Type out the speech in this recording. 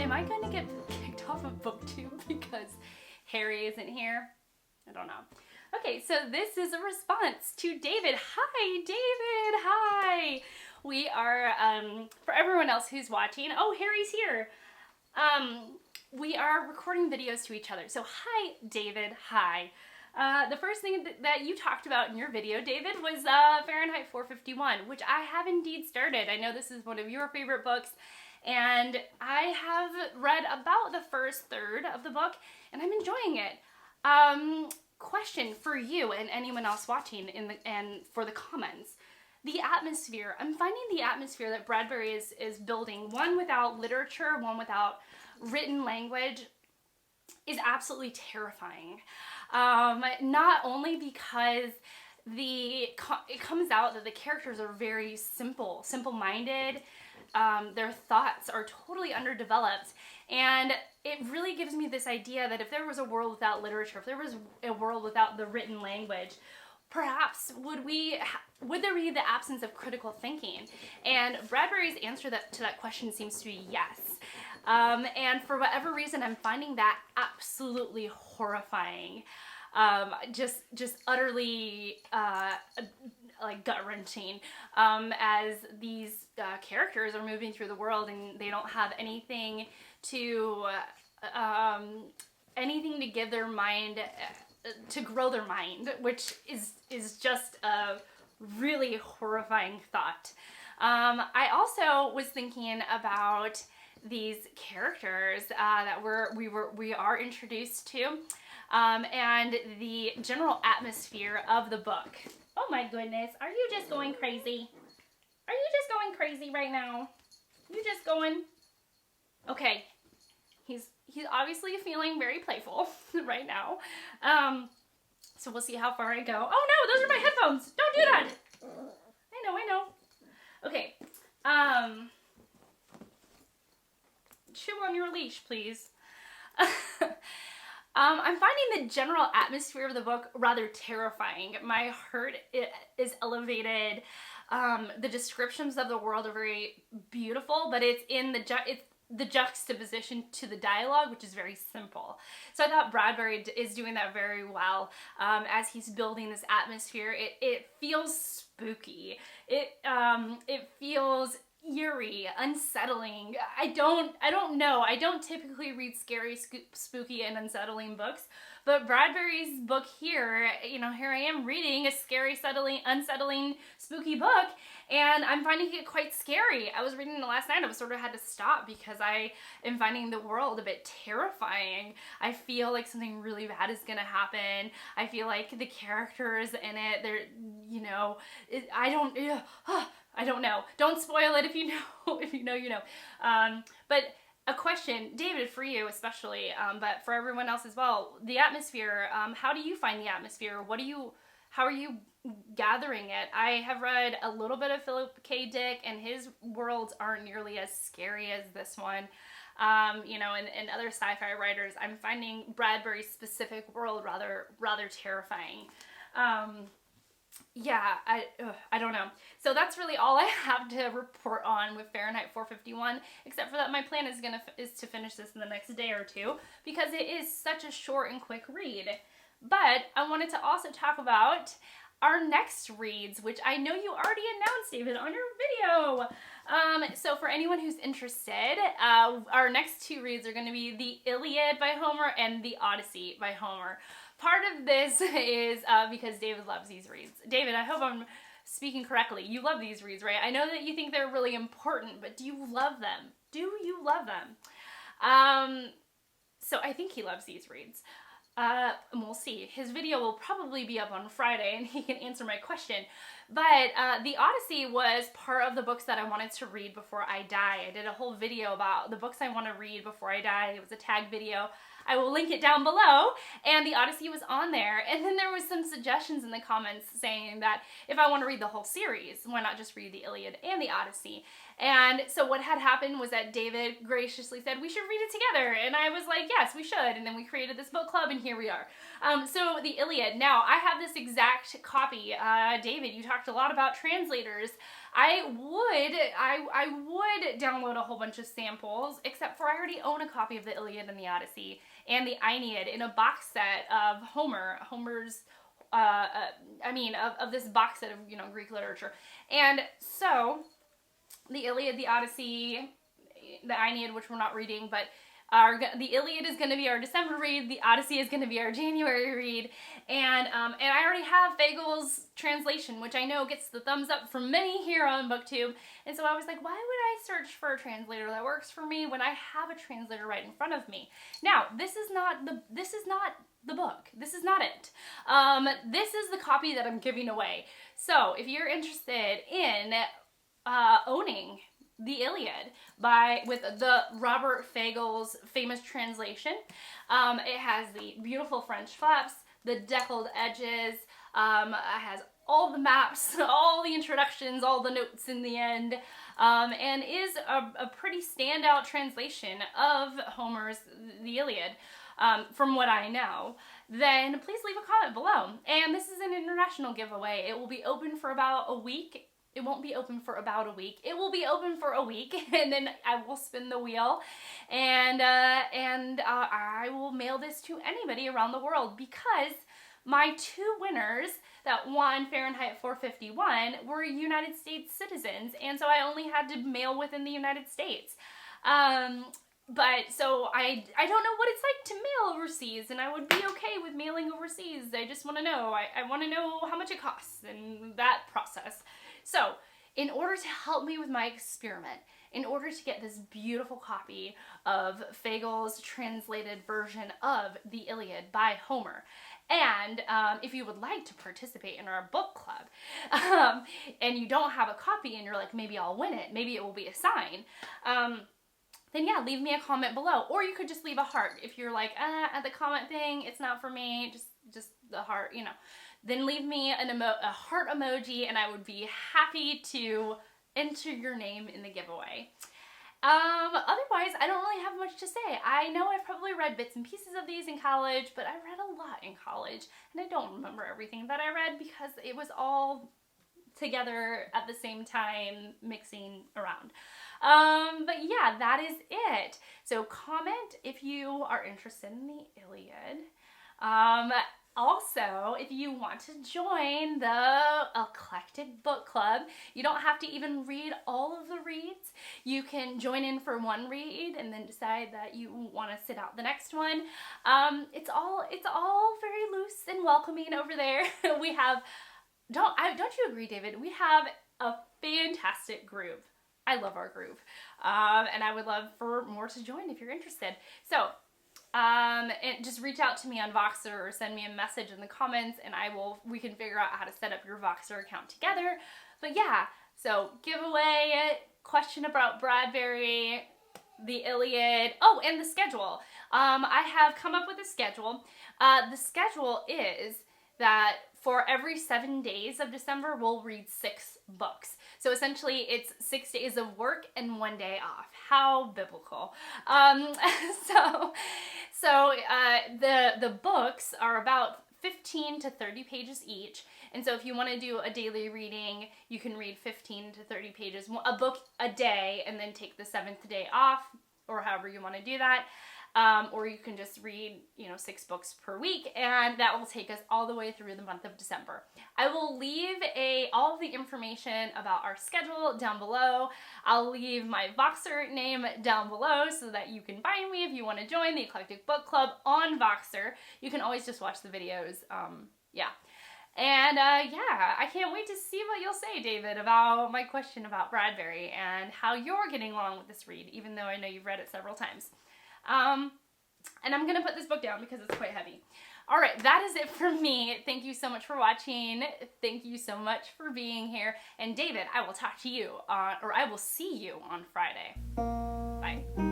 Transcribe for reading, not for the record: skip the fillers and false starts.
Am I going to get kicked off of BookTube because Harry isn't here? I don't know. Okay, so this is a response to David. Hi, David. Hi. We are, for everyone else who's watching, oh, Harry's here. We are recording videos to each other. So hi, David. Hi. The first thing that you talked about in your video, David, was Fahrenheit 451, which I have indeed started. I know this is one of your favorite books, and I have read about the first third of the book, and I'm enjoying it. Question for you and anyone else watching and for the comments. The atmosphere. I'm finding the atmosphere that Bradbury is building, one without literature, one without written language, is absolutely terrifying. Not only because it comes out that the characters are very simple-minded, their thoughts are totally underdeveloped, and it really gives me this idea that if there was a world without literature, if there was a world without the written language, perhaps would there be the absence of critical thinking? And Bradbury's answer to that question seems to be yes. And for whatever reason, I'm finding that absolutely horrifying. Just utterly like gut-wrenching, as these characters are moving through the world and they don't have anything to give their mind, to grow their mind, which is just a really horrifying thought. I also was thinking about these characters that we are introduced to, and the general atmosphere of the book. Oh my goodness, are you just going crazy? Are you just going crazy right now? You just going? Okay, he's obviously feeling very playful right now. So we'll see how far I go. Oh no, those are my headphones. Don't do that. I know. Okay. Chew on your leash, please. I'm finding the general atmosphere of the book rather terrifying. My heart is elevated. The descriptions of the world are very beautiful, but it's the juxtaposition to the dialogue, which is very simple. So I thought Bradbury is doing that very well as he's building this atmosphere. It feels spooky. It feels eerie, unsettling. I don't know. I don't typically read scary, spooky, and unsettling books, but Bradbury's book here, here I am reading a scary, unsettling, spooky book, and I'm finding it quite scary. I was reading it last night. I sort of had to stop because I am finding the world a bit terrifying. I feel like something really bad is gonna happen. I feel like the characters in it, they're, I don't know. Don't spoil it if you know. If you know, you know. But a question, David, for you especially, but for everyone else as well. The atmosphere. How do you find the atmosphere? How are you gathering it? I have read a little bit of Philip K. Dick, and his worlds aren't nearly as scary as this one. And other sci-fi writers, I'm finding Bradbury's specific world rather terrifying. Yeah, I don't know. So that's really all I have to report on with Fahrenheit 451, except for that my plan is to finish this in the next day or two, because it is such a short and quick read. But I wanted to also talk about our next reads, which I know you already announced, David, on your video. So for anyone who's interested, our next two reads are going to be the Iliad by Homer and the Odyssey by Homer. Part of this is because David loves these reads. David, I hope I'm speaking correctly. You love these reads, right? I know that you think they're really important, but do you love them? Do you love them? So I think he loves these reads. And we'll see. His video will probably be up on Friday and he can answer my question. But the Odyssey was part of the books that I wanted to read before I die. I did a whole video about the books I want to read before I die. It was a tag video. I will link it down below, and the Odyssey was on there. And then there was some suggestions in the comments saying that if I want to read the whole series, why not just read the Iliad and the Odyssey? And so what had happened was that David graciously said we should read it together, and I was like, yes, we should. And then we created this book club, and here we are. So the Iliad. Now I have this exact copy. David, you talked a lot about translators. I would download a whole bunch of samples, except for I already own a copy of the Iliad and the Odyssey and the Aeneid in a box set of Homer's of this box set of, you know, Greek literature. And so the Iliad, the Odyssey, the Aeneid, which we're not reading, but the Iliad is going to be our December read, the Odyssey is going to be our January read, and I already have Fagel's translation, which I know gets the thumbs up from many here on BookTube, and so I was like, why would I search for a translator that works for me when I have a translator right in front of me? Now, this is not the book. This is not it. This is the copy that I'm giving away. So if you're interested in owning the Iliad with the Robert Fagel's famous translation, it has the beautiful French flaps, the deckled edges, it has all the maps, all the introductions, all the notes in the end, and is a pretty standout translation of Homer's The Iliad. From what I know, then please leave a comment below. And this is an international giveaway. It will be open for about a week. It won't be open for about a week. It will be open for a week, and then I will spin the wheel, and I will mail this to anybody around the world, because my two winners that won Fahrenheit 451 were United States citizens, and so I only had to mail within the United States. But so I don't know what it's like to mail overseas, and I would be okay with mailing overseas. I just want to know. I want to know how much it costs and that process. So in order to help me with my experiment, in order to get this beautiful copy of Fagel's translated version of the Iliad by Homer, and if you would like to participate in our book club, and you don't have a copy and you're like, maybe I'll win it, maybe it will be a sign, then yeah, leave me a comment below. Or you could just leave a heart. If you're like, at the comment thing, it's not for me, just the heart, you know. Then leave me a heart emoji, and I would be happy to enter your name in the giveaway. Otherwise, I don't really have much to say. I know I've probably read bits and pieces of these in college, but I read a lot in college, and I don't remember everything that I read because it was all together at the same time, mixing around. But yeah, that is it. So comment if you are interested in the Iliad. Also, if you want to join the Eclectic Book Club, you don't have to even read all of the reads. You can join in for one read and then decide that you want to sit out the next one. It's all very loose and welcoming over there. We have, don't you agree, David? We have a fantastic group. I love our group, and I would love for more to join if you're interested. So, and just reach out to me on Voxer or send me a message in the comments, and we can figure out how to set up your Voxer account together. But yeah, so giveaway, question about Bradbury, the Iliad, oh, and the schedule. I have come up with a schedule. The schedule is that for every 7 days of December, we'll read 6 books. So essentially, it's 6 days of work and 1 day off. How biblical. The books are about 15 to 30 pages each. And so if you want to do a daily reading, you can read 15 to 30 pages, a book a day, and then take the 7th day off, or however you want to do that. Or you can just read, 6 books per week, and that will take us all the way through the month of December. I will leave all of the information about our schedule down below. I'll leave my Voxer name down below so that you can find me if you want to join the Eclectic Book Club on Voxer. You can always just watch the videos, yeah. And yeah, I can't wait to see what you'll say, David, about my question about Bradbury and how you're getting along with this read, even though I know you've read it several times. And I'm going to put this book down because it's quite heavy. All right, that is it for me. Thank you so much for watching. Thank you so much for being here. And David, I will talk to you, or I will see you on Friday. Bye.